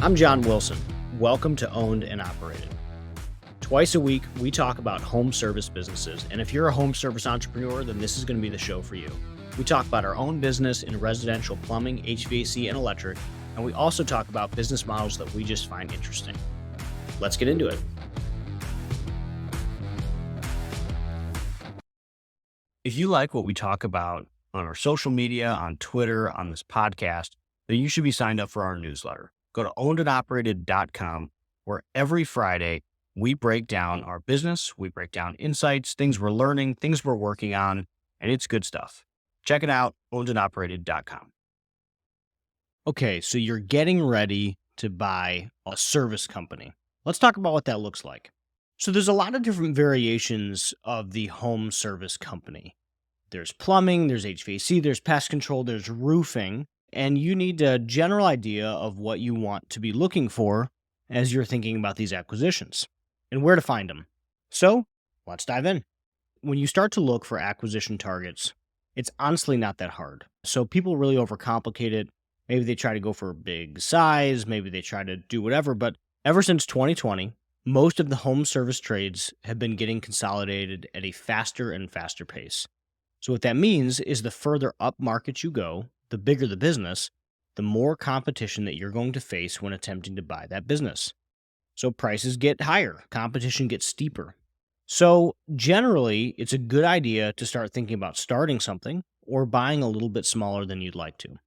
I'm John Wilson. Welcome to Owned and Operated. Twice a week, we talk about home service businesses, and if you're a home service entrepreneur, then this is going to be the show for you. We talk about our own business in residential plumbing, HVAC, and electric, and we also talk about business models that we just find interesting. Let's get into it. If you like what we talk about on our social media, on Twitter, on this podcast, then you should be signed up for our newsletter. Go to ownedandoperated.com, where every Friday we break down our business, we break down insights, things we're learning, things we're working on, and it's good stuff. Check it out, ownedandoperated.com. Okay, so you're getting ready to buy a service company. Let's talk about what that looks like. So there's a lot of different variations of the home service company. There's plumbing, there's HVAC, there's pest control, there's roofing, and you need a general idea of what you want to be looking for as you're thinking about these acquisitions and where to find them. So let's dive in. When you start to look for acquisition targets, it's honestly not that hard. So people really overcomplicate it. Maybe they try to go for a big size, maybe they try to do whatever, but ever since 2020, most of the home service trades have been getting consolidated at a faster and faster pace. So what that means is the further up market you go, the bigger the business, the more competition that you're going to face when attempting to buy that business. So prices get higher, competition gets steeper. So generally, it's a good idea to start thinking about starting something or buying a little bit smaller than you'd like to.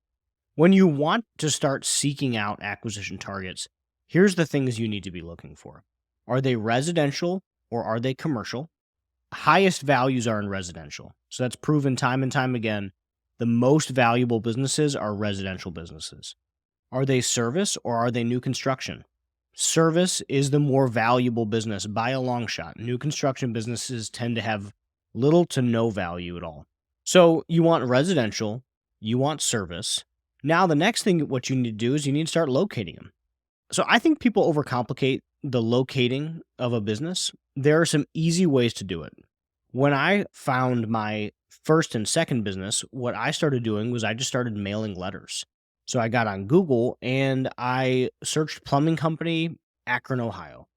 When you want to start seeking out acquisition targets, here's the things you need to be looking for. Are they residential or are they commercial? Highest values are in residential. So that's proven time and time again. The most valuable businesses are residential businesses. Are they service or are they new construction? Service is the more valuable business by a long shot. New construction businesses tend to have little to no value at all. So you want residential, you want service. Now the next thing what you need to do is you need to start locating them. So I think people overcomplicate the locating of a business. There are some easy ways to do it. When I found my first and second business, what I started doing was I just started mailing letters. So I got on Google and I searched plumbing company, Akron, Ohio.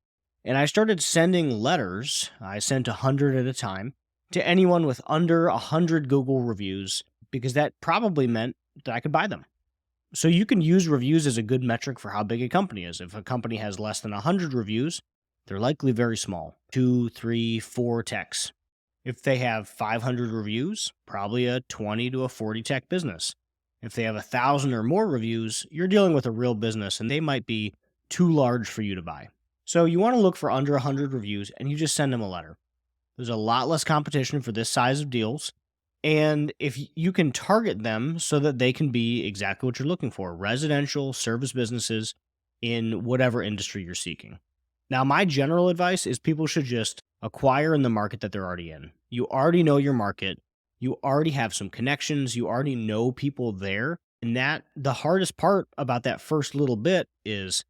And I started sending letters. I sent 100 at a time to anyone with under 100 Google reviews because that probably meant that I could buy them. So you can use reviews as a good metric for how big a company is. If a company has less than 100 reviews, they're likely very small, 2, 3, 4 techs. If they have 500 reviews, probably a 20 to a 40 tech business. If they have 1,000 or more reviews, you're dealing with a real business and they might be too large for you to buy. So you want to look for under 100 reviews and you just send them a letter. There's a lot less competition for this size of deals. And if you can target them so that they can be exactly what you're looking for, residential, service businesses in whatever industry you're seeking. Now, my general advice is people should just acquire in the market that they're already in. You already know your market. You already have some connections. You already know people there. And that the hardest part about that first little bit is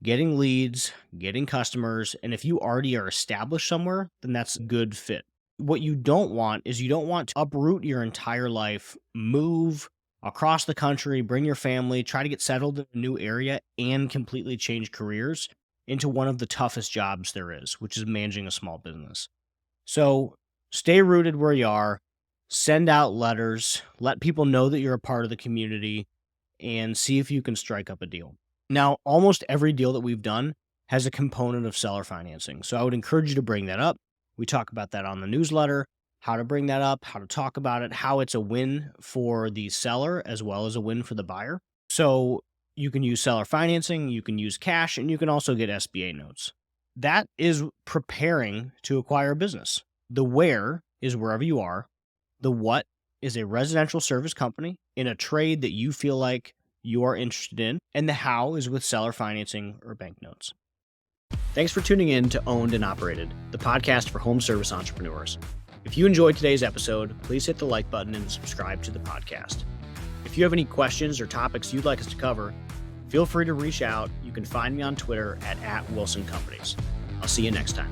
getting leads, getting customers. And if you already are established somewhere, then that's a good fit. What you don't want is you don't want to uproot your entire life, move across the country, bring your family, try to get settled in a new area, and completely change careers into one of the toughest jobs there is, which is managing a small business. So stay rooted where you are, send out letters, let people know that you're a part of the community, and see if you can strike up a deal. Now, almost every deal that we've done has a component of seller financing. So I would encourage you to bring that up. We talk about that on the newsletter, how to bring that up, how to talk about it, how it's a win for the seller as well as a win for the buyer. So you can use seller financing, you can use cash, and you can also get SBA notes. That is preparing to acquire a business. The where is wherever you are. The what is a residential service company in a trade that you feel like you are interested in. And the how is with seller financing or bank notes. Thanks for tuning in to Owned and Operated, the podcast for home service entrepreneurs. If you enjoyed today's episode, please hit the like button and subscribe to the podcast. If you have any questions or topics you'd like us to cover, feel free to reach out. You can find me on Twitter at @WilsonCompanies. I'll see you next time.